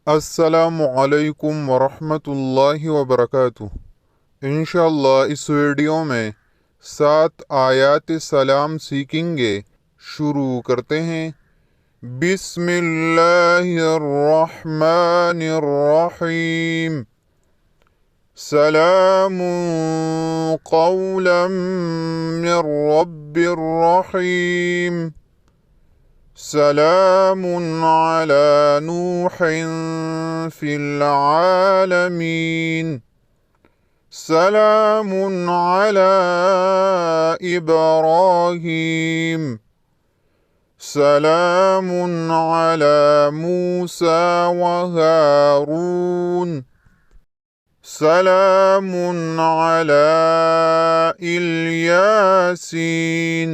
अस्सलामुअलैकुम वरहमतुल्लाहि वबरकातुह। इंशाअल्लाह इस वीडियो में 7 आयात सलाम सीखेंगे। शुरू करते हैं। बिस्मिल्लाहिर्रहमानिर्रहीम। सलामुन क़ौलन मिर रब्बिर रहीम। सलामुन अला नूहिन फिल आलमीन। सलामुन अला इब्राहीम। सलामुन अला मूसा व हारून। सलामुन अला इल्यासीन।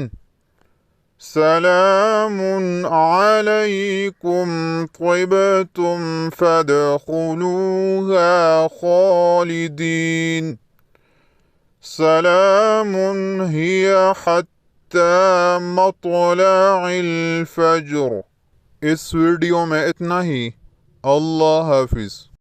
सलामुन अलैकुम तिब्तुम फदखुलूहा खालिदीन। सलामुन हिया हत्ता मत्लइल फज्र। इस वीडियो में इतना ही। अल्लाह हाफिज़।